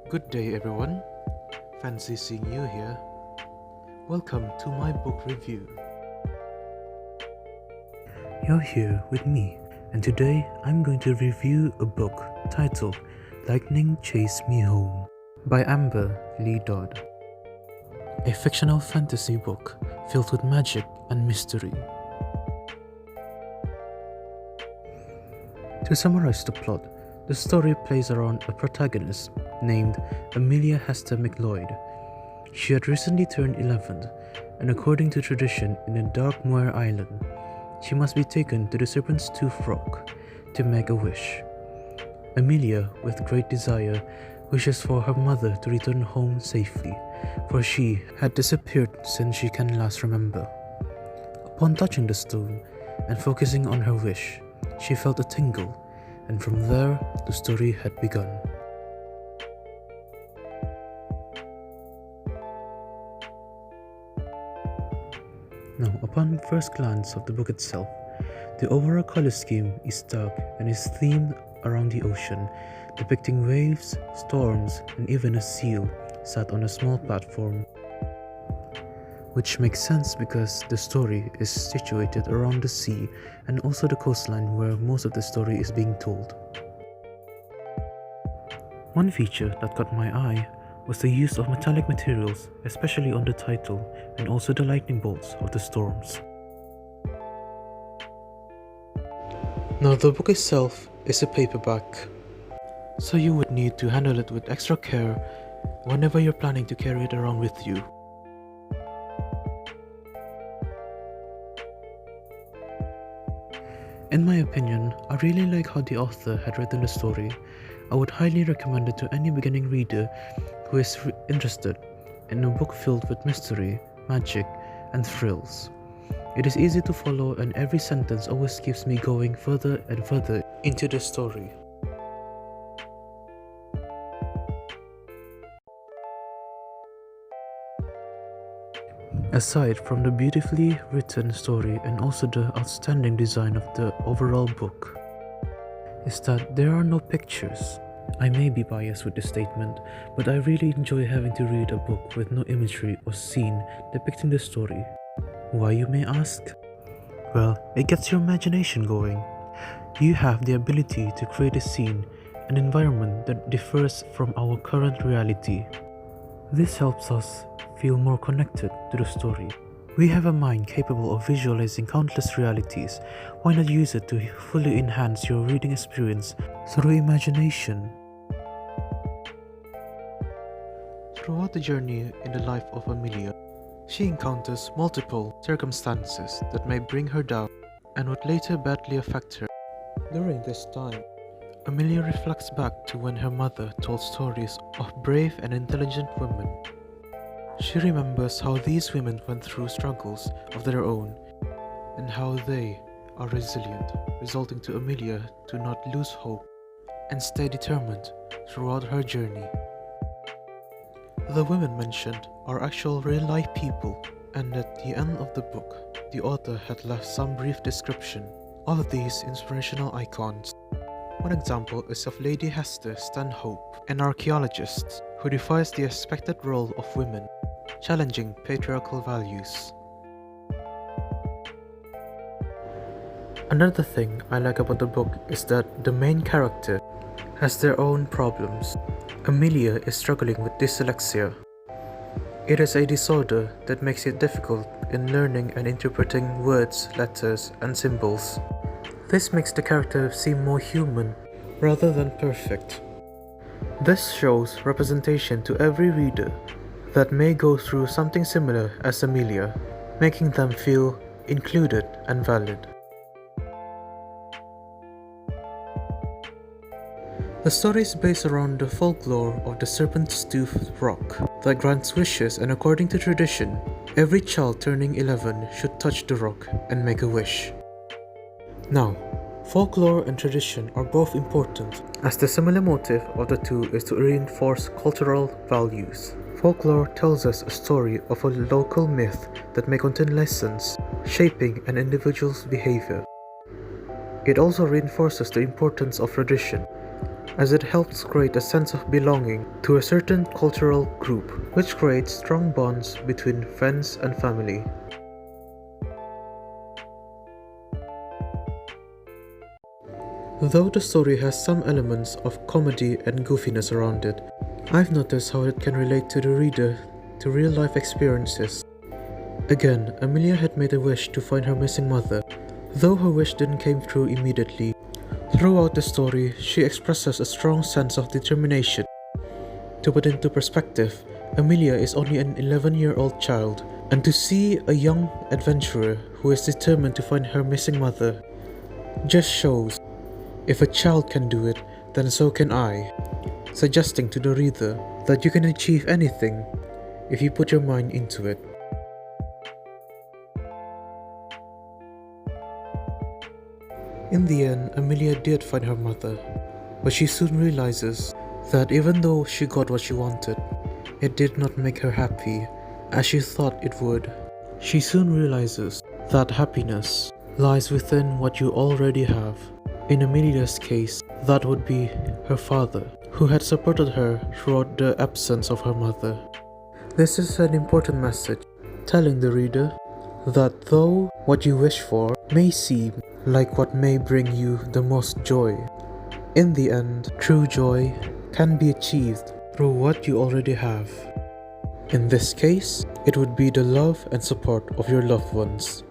Good day, everyone. Fancy seeing you here. Welcome to my book review. You're here with me, and today I'm going to review a book titled Lightning Chase Me Home by Amber Lee Dodd. A fictional fantasy book filled with magic and mystery. To summarize the plot, the story plays around a protagonist named Amelia Hester McLeod. She had recently turned 11, and according to tradition in a dark Moir island, she must be taken to the Serpent's Tooth Rock to make a wish. Amelia, with great desire, wishes for her mother to return home safely, for she had disappeared since she can last remember. Upon touching the stone and focusing on her wish, she felt a tingle, and from there the story had begun. Now, upon first glance of the book itself, the overall color scheme is dark and is themed around the ocean, depicting waves, storms, and even a seal sat on a small platform. Which makes sense because the story is situated around the sea and also the coastline where most of the story is being told. One feature that caught my eye was the use of metallic materials, especially on the title and also the lightning bolts of the storms. Now, the book itself is a paperback, so you would need to handle it with extra care whenever you're planning to carry it around with you. In my opinion, I really like how the author had written the story. I would highly recommend it to any beginning reader who is interested in a book filled with mystery, magic, and thrills. It is easy to follow, and every sentence always keeps me going further and further into the story. Aside from the beautifully written story and also the outstanding design of the overall book, is that there are no pictures. I may be biased with this statement, but I really enjoy having to read a book with no imagery or scene depicting the story. Why, you may ask? Well, it gets your imagination going. You have the ability to create a scene, an environment that differs from our current reality. This helps us feel more connected to the story. We have a mind capable of visualizing countless realities. Why not use it to fully enhance your reading experience through imagination? Throughout the journey in the life of Amelia, she encounters multiple circumstances that may bring her down and would later badly affect her. During this time, Amelia reflects back to when her mother told stories of brave and intelligent women. She remembers how these women went through struggles of their own and how they are resilient, resulting to Amelia to not lose hope and stay determined throughout her journey. The women mentioned are actual real-life people, and at the end of the book, the author had left some brief description of these inspirational icons. One example is of Lady Hester Stanhope, an archaeologist who defies the expected role of women, challenging patriarchal values. Another thing I like about the book is that the main character has their own problems. Amelia is struggling with dyslexia. It is a disorder that makes it difficult in learning and interpreting words, letters, and symbols. This makes the character seem more human rather than perfect. This shows representation to every reader that may go through something similar as Amelia, making them feel included and valid. The story is based around the folklore of the Serpent's Tooth Rock that grants wishes, and according to tradition, every child turning 11 should touch the rock and make a wish. Now, folklore and tradition are both important, as the similar motive of the two is to reinforce cultural values. Folklore tells us a story of a local myth that may contain lessons shaping an individual's behavior. It also reinforces the importance of tradition, as it helps create a sense of belonging to a certain cultural group, which creates strong bonds between friends and family. Though the story has some elements of comedy and goofiness around it, I've noticed how it can relate to the reader to real-life experiences. Again, Amelia had made a wish to find her missing mother, though her wish didn't come true immediately. Throughout the story, she expresses a strong sense of determination. To put into perspective, Amelia is only an 11-year-old child, and to see a young adventurer who is determined to find her missing mother just shows, if a child can do it, then so can I, suggesting to the reader that you can achieve anything if you put your mind into it. In the end, Amelia did find her mother, but she soon realizes that even though she got what she wanted, it did not make her happy as she thought it would. She soon realizes that happiness lies within what you already have. In Amelia's case, that would be her father, who had supported her throughout the absence of her mother. This is an important message, telling the reader that though what you wish for may seem like what may bring you the most joy, in the end, true joy can be achieved through what you already have. In this case, it would be the love and support of your loved ones.